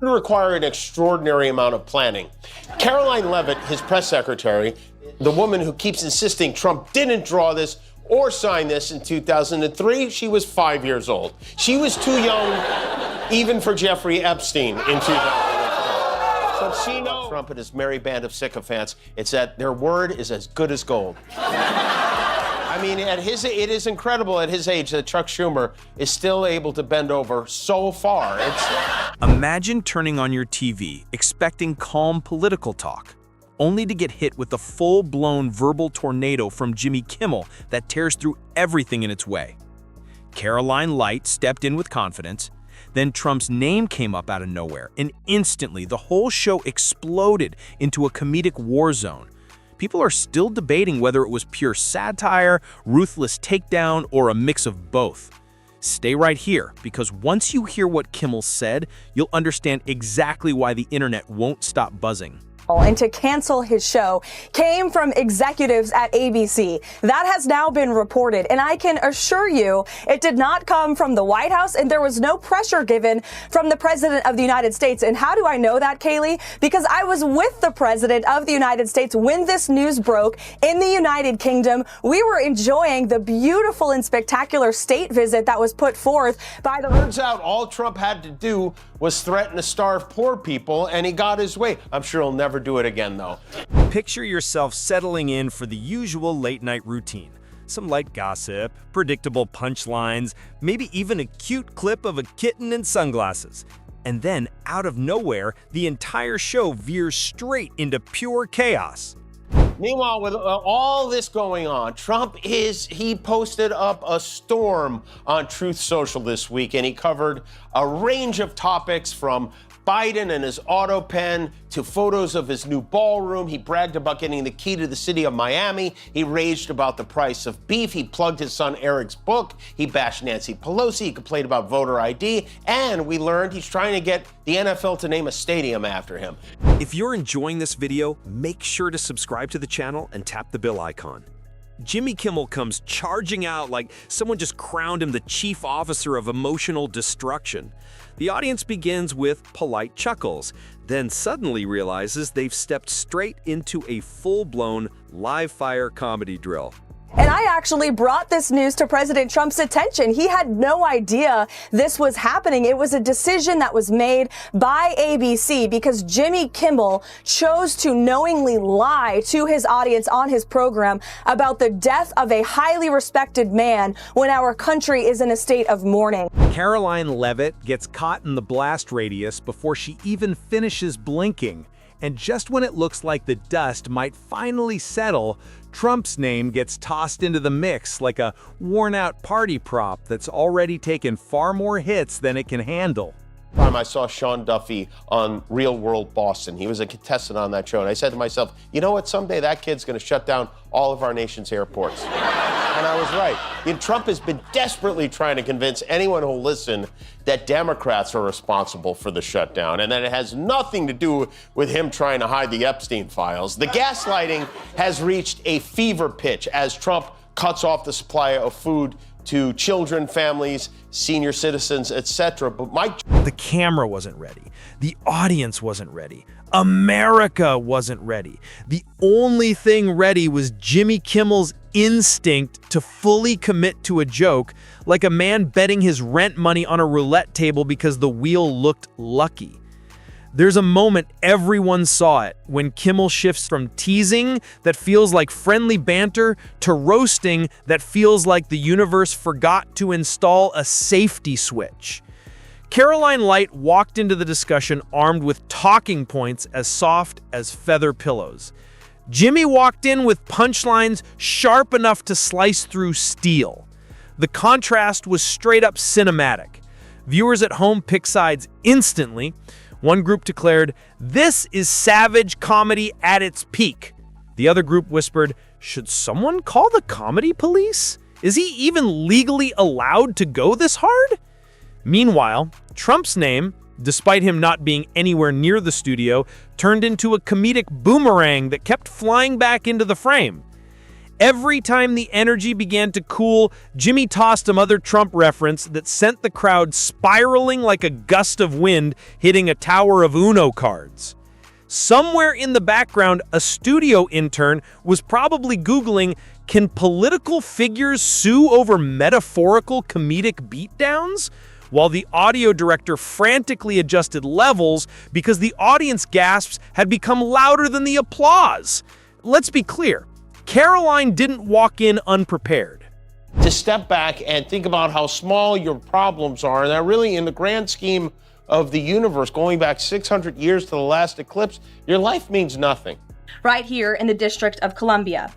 It would require an extraordinary amount of planning. Karoline Leavitt, his press secretary, the woman who keeps insisting Trump didn't draw this or sign this in 2003, she was 5 years old. She was too young even for Jeffrey Epstein in 2003. So she knows Trump and his merry band of sycophants, it's that their word is as good as gold. I mean, it is incredible at his age that Chuck Schumer is still able to bend over so far. Imagine turning on your TV, expecting calm political talk, only to get hit with a full-blown verbal tornado from Jimmy Kimmel that tears through everything in its way. Karoline Leavitt stepped in with confidence, then Trump's name came up out of nowhere, and instantly the whole show exploded into a comedic war zone. People are still debating whether it was pure satire, ruthless takedown, or a mix of both. Stay right here, because once you hear what Kimmel said, you'll understand exactly why the internet won't stop buzzing. And to cancel his show came from executives at ABC. That has now been reported, and I can assure you it did not come from the White House, and there was no pressure given from the President of the United States. And how do I know that, Kaylee? Because I was with the President of the United States when this news broke in the United Kingdom. We were enjoying the beautiful and spectacular state visit that was put forth by the... Turns out all Trump had to do was threaten to starve poor people, and he got his way. I'm sure he'll never do it again, though. Picture yourself settling in for the usual late-night routine. Some light gossip, predictable punchlines, maybe even a cute clip of a kitten in sunglasses. And then, out of nowhere, the entire show veers straight into pure chaos. Meanwhile, with all this going on, he posted up a storm on Truth Social this week, and he covered a range of topics from Biden and his auto pen to photos of his new ballroom. He bragged about getting the key to the city of Miami. He raged about the price of beef. He plugged his son Eric's book. He bashed Nancy Pelosi. He complained about voter ID. And we learned he's trying to get the NFL to name a stadium after him. If you're enjoying this video, make sure to subscribe to the channel and tap the bell icon. Jimmy Kimmel comes charging out like someone just crowned him the chief officer of emotional destruction. The audience begins with polite chuckles, then suddenly realizes they've stepped straight into a full-blown live-fire comedy drill. And I actually brought this news to President Trump's attention. He had no idea this was happening. It was a decision that was made by ABC because Jimmy Kimmel chose to knowingly lie to his audience on his program about the death of a highly respected man when our country is in a state of mourning. Karoline Leavitt gets caught in the blast radius before she even finishes blinking. And just when it looks like the dust might finally settle, Trump's name gets tossed into the mix like a worn-out party prop that's already taken far more hits than it can handle. I saw Sean Duffy on Real World Boston. He was a contestant on that show, and I said to myself, you know what, someday that kid's going to shut down all of our nation's airports. And I was right. Trump has been desperately trying to convince anyone who'll listen that Democrats are responsible for the shutdown and that it has nothing to do with him trying to hide the Epstein files. The gaslighting has reached a fever pitch as Trump cuts off the supply of food to children, families, senior citizens, etc. But the camera wasn't ready. The audience wasn't ready. America wasn't ready. The only thing ready was Jimmy Kimmel's instinct to fully commit to a joke, like a man betting his rent money on a roulette table because the wheel looked lucky. There's a moment everyone saw it when Kimmel shifts from teasing that feels like friendly banter to roasting that feels like the universe forgot to install a safety switch. Karoline Leavitt walked into the discussion armed with talking points as soft as feather pillows. Jimmy walked in with punchlines sharp enough to slice through steel. The contrast was straight up cinematic. Viewers at home picked sides instantly. One group declared, "This is savage comedy at its peak." The other group whispered, "Should someone call the comedy police? Is he even legally allowed to go this hard?" Meanwhile, Trump's name, despite him not being anywhere near the studio, turned into a comedic boomerang that kept flying back into the frame. Every time the energy began to cool, Jimmy tossed another Trump reference that sent the crowd spiraling like a gust of wind hitting a tower of Uno cards. Somewhere in the background, a studio intern was probably Googling, "Can political figures sue over metaphorical comedic beatdowns?" While the audio director frantically adjusted levels because the audience gasps had become louder than the applause. Let's be clear. Karoline didn't walk in unprepared. To step back and think about how small your problems are, and that really, in the grand scheme of the universe, going back 600 years to the last eclipse, your life means nothing. Right here in the District of Columbia.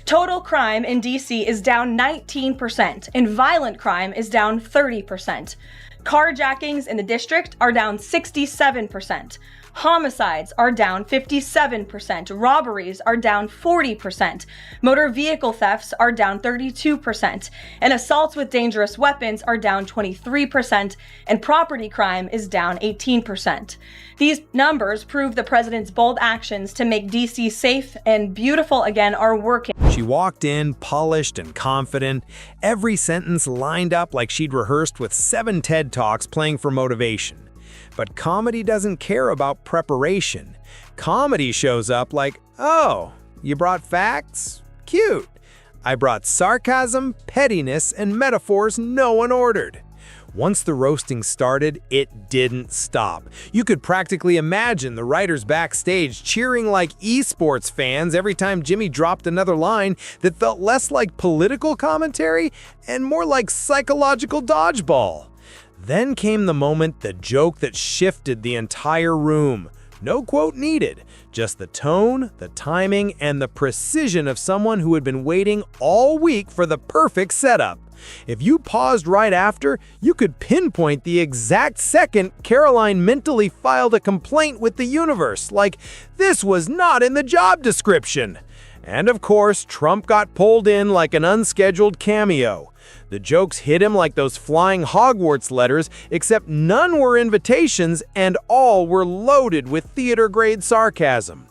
Total crime in DC is down 19%, and violent crime is down 30%. Carjackings in the district are down 67%. Homicides are down 57%. Robberies are down 40%. Motor vehicle thefts are down 32%. And assaults with dangerous weapons are down 23%. And property crime is down 18%. These numbers prove the president's bold actions to make DC safe and beautiful again are working. She walked in, polished and confident, every sentence lined up like she'd rehearsed with 7 TED Talks playing for motivation. But comedy doesn't care about preparation. Comedy shows up like, "Oh, you brought facts? Cute. I brought sarcasm, pettiness, and metaphors no one ordered." Once the roasting started, it didn't stop. You could practically imagine the writers backstage cheering like esports fans every time Jimmy dropped another line that felt less like political commentary and more like psychological dodgeball. Then came the moment, the joke that shifted the entire room. No quote needed, just the tone, the timing, and the precision of someone who had been waiting all week for the perfect setup. If you paused right after, you could pinpoint the exact second Karoline mentally filed a complaint with the universe, like, "This was not in the job description." And of course, Trump got pulled in like an unscheduled cameo. The jokes hit him like those flying Hogwarts letters, except none were invitations and all were loaded with theater-grade sarcasm.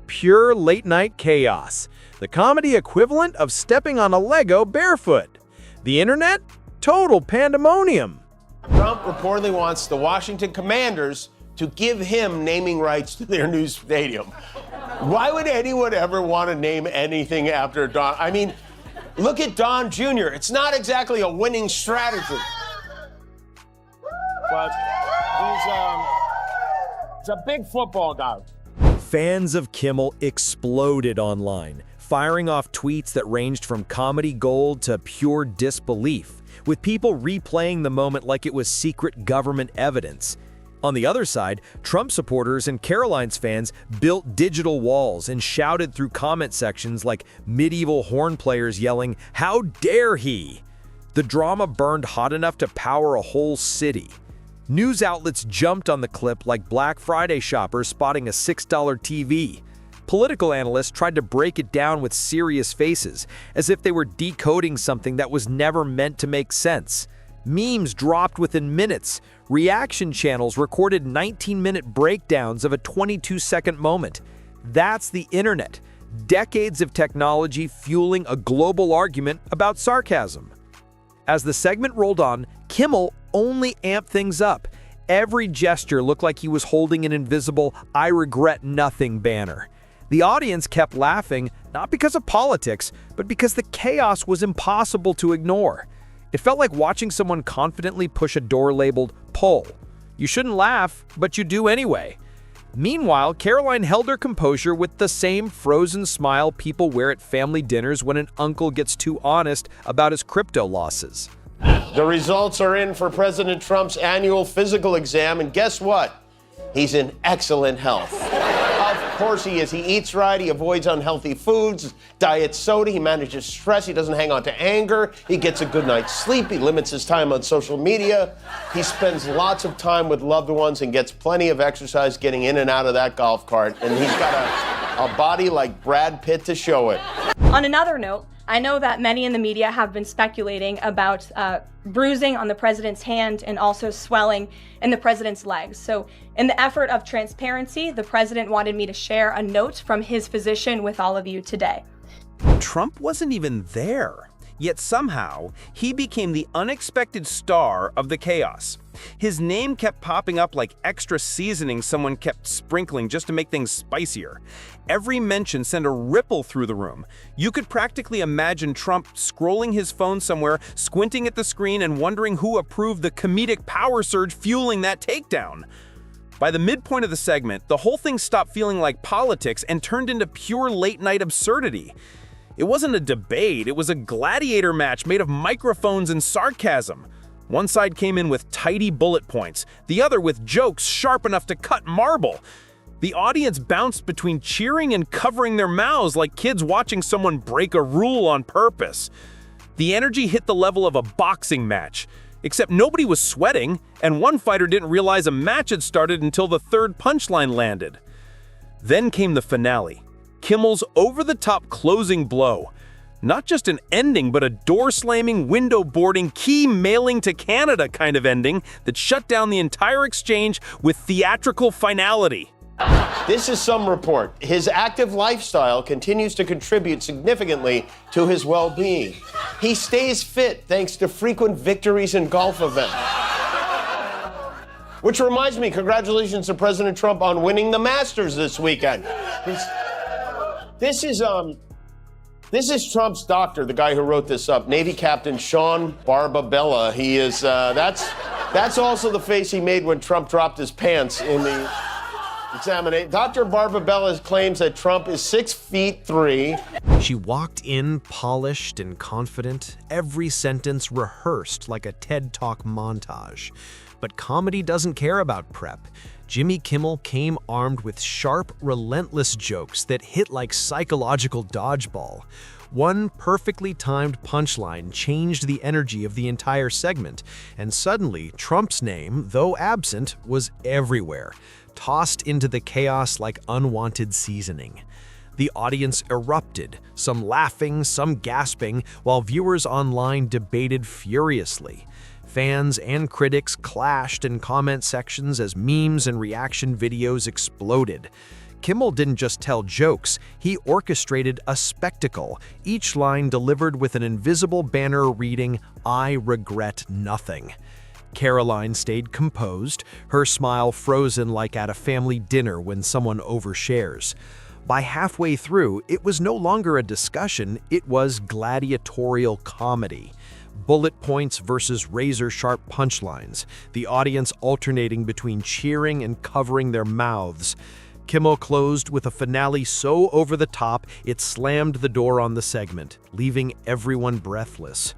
Pure late-night chaos. The comedy equivalent of stepping on a Lego barefoot. The internet? Total pandemonium. Trump reportedly wants the Washington Commanders to give him naming rights to their new stadium. Why would anyone ever want to name anything after Don? I mean, look at Don Jr. It's not exactly a winning strategy. But he's a big football guy. Fans of Kimmel exploded online, firing off tweets that ranged from comedy gold to pure disbelief, with people replaying the moment like it was secret government evidence. On the other side, Trump supporters and Karoline's fans built digital walls and shouted through comment sections like medieval horn players yelling, "How dare he!" The drama burned hot enough to power a whole city. News outlets jumped on the clip like Black Friday shoppers spotting a $6 TV. Political analysts tried to break it down with serious faces, as if they were decoding something that was never meant to make sense. Memes dropped within minutes. Reaction channels recorded 19-minute breakdowns of a 22-second moment. That's the internet. Decades of technology fueling a global argument about sarcasm. As the segment rolled on, Kimmel only amped things up. Every gesture looked like he was holding an invisible "I regret nothing" banner. The audience kept laughing, not because of politics, but because the chaos was impossible to ignore. It felt like watching someone confidently push a door labeled "pull." You shouldn't laugh, but you do anyway. Meanwhile, Karoline held her composure with the same frozen smile people wear at family dinners when an uncle gets too honest about his crypto losses. The results are in for President Trump's annual physical exam, and guess what? He's in excellent health. Of course he is. He eats right, he avoids unhealthy foods, diet soda, he manages stress, he doesn't hang on to anger, he gets a good night's sleep, he limits his time on social media, he spends lots of time with loved ones and gets plenty of exercise getting in and out of that golf cart, and he's got a body like Brad Pitt to show it. On another note, I know that many in the media have been speculating about bruising on the president's hand and also swelling in the president's legs. So in the effort of transparency, the president wanted me to share a note from his physician with all of you today. Trump wasn't even there. Yet somehow, he became the unexpected star of the chaos. His name kept popping up like extra seasoning someone kept sprinkling just to make things spicier. Every mention sent a ripple through the room. You could practically imagine Trump scrolling his phone somewhere, squinting at the screen and wondering who approved the comedic power surge fueling that takedown. By the midpoint of the segment, the whole thing stopped feeling like politics and turned into pure late-night absurdity. It wasn't a debate, it was a gladiator match made of microphones and sarcasm. One side came in with tidy bullet points, the other with jokes sharp enough to cut marble. The audience bounced between cheering and covering their mouths like kids watching someone break a rule on purpose. The energy hit the level of a boxing match, except nobody was sweating, and one fighter didn't realize a match had started until the third punchline landed. Then came the finale. Kimmel's over-the-top closing blow. Not just an ending, but a door-slamming, window-boarding, key-mailing to Canada kind of ending that shut down the entire exchange with theatrical finality. This is some report. His active lifestyle continues to contribute significantly to his well-being. He stays fit thanks to frequent victories in golf events. Which reminds me, congratulations to President Trump on winning the Masters this weekend. This is Trump's doctor, the guy who wrote this up, Navy Captain Sean Barbabella. He is, that's also the face he made when Trump dropped his pants in the examination. Dr. Barbabella claims that Trump is 6'3". She walked in polished and confident, every sentence rehearsed like a TED Talk montage. But comedy doesn't care about prep. Jimmy Kimmel came armed with sharp, relentless jokes that hit like psychological dodgeball. One perfectly timed punchline changed the energy of the entire segment, and suddenly Trump's name, though absent, was everywhere, tossed into the chaos like unwanted seasoning. The audience erupted, some laughing, some gasping, while viewers online debated furiously. Fans and critics clashed in comment sections as memes and reaction videos exploded. Kimmel didn't just tell jokes, he orchestrated a spectacle, each line delivered with an invisible banner reading, "I regret nothing." Karoline stayed composed, her smile frozen like at a family dinner when someone overshares. By halfway through, it was no longer a discussion, it was gladiatorial comedy. Bullet points versus razor-sharp punchlines, the audience alternating between cheering and covering their mouths. Kimmel closed with a finale so over the top it slammed the door on the segment, leaving everyone breathless.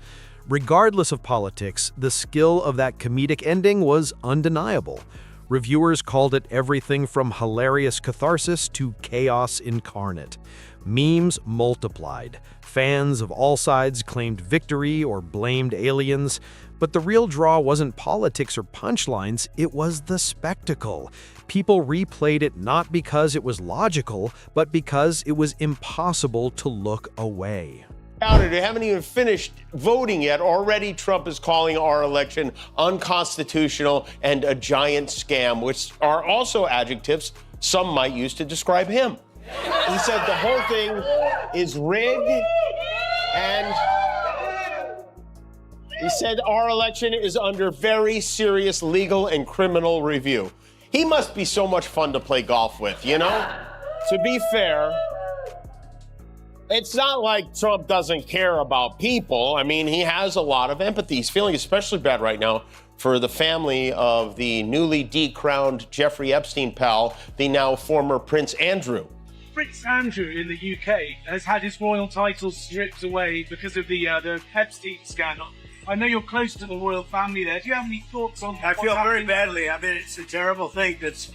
Regardless of politics, the skill of that comedic ending was undeniable. Reviewers called it everything from hilarious catharsis to chaos incarnate. Memes multiplied. Fans of all sides claimed victory or blamed aliens. But the real draw wasn't politics or punchlines, it was the spectacle. People replayed it not because it was logical, but because it was impossible to look away. They haven't even finished voting yet. Already Trump is calling our election unconstitutional and a giant scam, which are also adjectives some might use to describe him. He said the whole thing is rigged, and he said our election is under very serious legal and criminal review. He must be so much fun to play golf with, you know? To be fair, it's not like Trump doesn't care about people. I mean, he has a lot of empathy. He's feeling especially bad right now for the family of the newly decrowned Jeffrey Epstein pal, the now former Prince Andrew. Prince Andrew in the UK has had his royal titles stripped away because of the Epstein scandal. I know you're close to the royal family there. Do you have any thoughts on I feel very badly. I mean, it's a terrible thing that's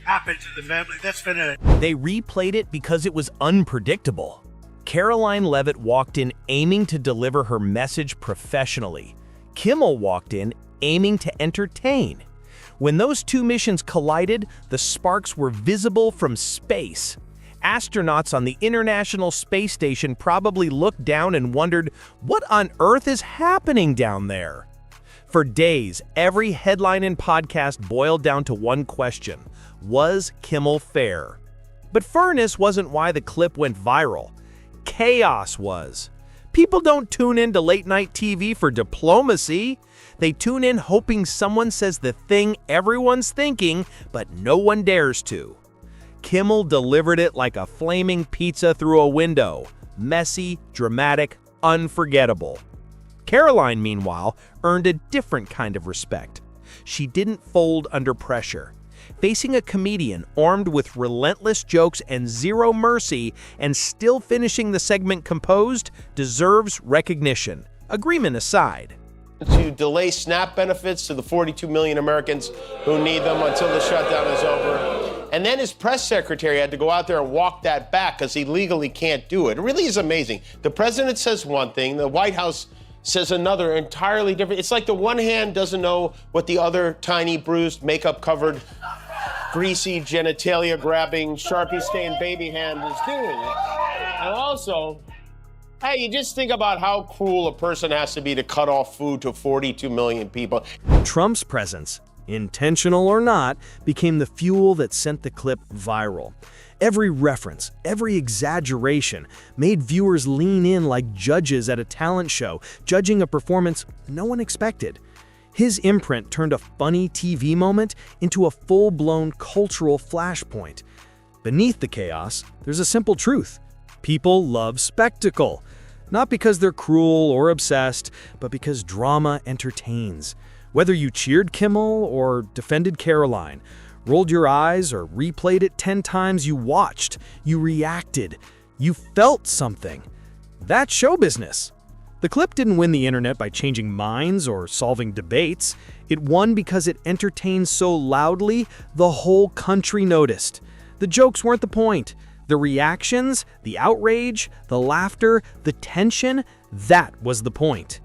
happened to the family. That's been a... They replayed it because it was unpredictable. Karoline Leavitt walked in aiming to deliver her message professionally. Kimmel walked in aiming to entertain. When those two missions collided, the sparks were visible from space. Astronauts on the International Space Station probably looked down and wondered, what on earth is happening down there? For days, every headline and podcast boiled down to one question: was Kimmel fair? But fairness wasn't why the clip went viral. chaos was. People don't tune in to late-night TV for diplomacy. They tune in hoping someone says the thing everyone's thinking, but no one dares to. Kimmel delivered it like a flaming pizza through a window. Messy, dramatic, unforgettable. Karoline, meanwhile, earned a different kind of respect. She didn't fold under pressure. Facing a comedian armed with relentless jokes and zero mercy and still finishing the segment composed deserves recognition, agreement aside. To delay SNAP benefits to the 42 million Americans who need them until the shutdown is over. And then his press secretary had to go out there and walk that back because he legally can't do it. It really is amazing. The president says one thing, the White House says another entirely different. It's like the one hand doesn't know what the other tiny, bruised, makeup-covered, greasy, genitalia-grabbing, Sharpie-stained baby hand is doing. And also, hey, you just think about how cruel a person has to be to cut off food to 42 million people. Trump's presence, intentional or not, became the fuel that sent the clip viral. Every reference, every exaggeration made viewers lean in like judges at a talent show, judging a performance no one expected. His imprint turned a funny TV moment into a full-blown cultural flashpoint. Beneath the chaos, there's a simple truth. People love spectacle. Not because they're cruel or obsessed, but because drama entertains. Whether you cheered Kimmel or defended Karoline, rolled your eyes or replayed it 10 times, you watched, you reacted, you felt something. That's show business. The clip didn't win the internet by changing minds or solving debates. It won because it entertained so loudly, the whole country noticed. The jokes weren't the point. The reactions, the outrage, the laughter, the tension, that was the point.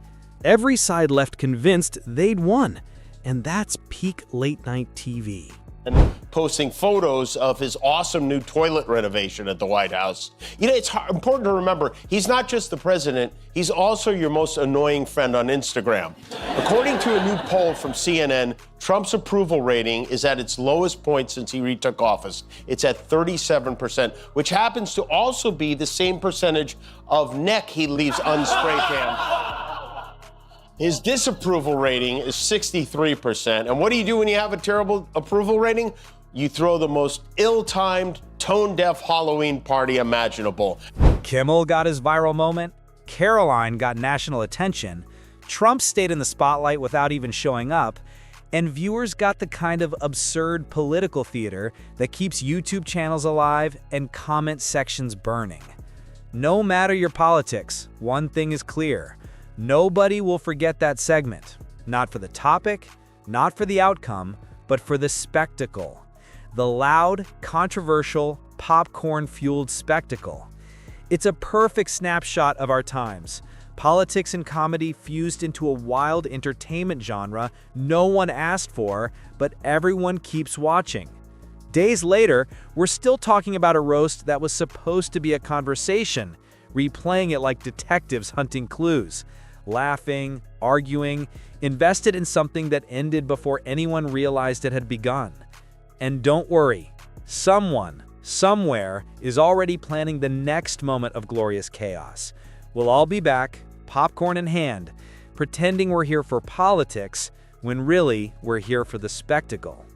Every side left convinced they'd won. And that's peak late-night TV. And posting photos of his awesome new toilet renovation at the White House. You know, it's important to remember, he's not just the president, he's also your most annoying friend on Instagram. According to a new poll from CNN, Trump's approval rating is at its lowest point since he retook office. It's at 37%, which happens to also be the same percentage of neck he leaves unspray tanned. His disapproval rating is 63%. And what do you do when you have a terrible approval rating? You throw the most ill-timed, tone-deaf Halloween party imaginable. Kimmel got his viral moment. Karoline got national attention. Trump stayed in the spotlight without even showing up. And viewers got the kind of absurd political theater that keeps YouTube channels alive and comment sections burning. No matter your politics, one thing is clear. Nobody will forget that segment. Not for the topic, not for the outcome, but for the spectacle. The loud, controversial, popcorn-fueled spectacle. It's a perfect snapshot of our times. Politics and comedy fused into a wild entertainment genre no one asked for, but everyone keeps watching. Days later, we're still talking about a roast that was supposed to be a conversation, replaying it like detectives hunting clues. Laughing, arguing, invested in something that ended before anyone realized it had begun. And don't worry, someone, somewhere, is already planning the next moment of glorious chaos. We'll all be back, popcorn in hand, pretending we're here for politics, when really we're here for the spectacle.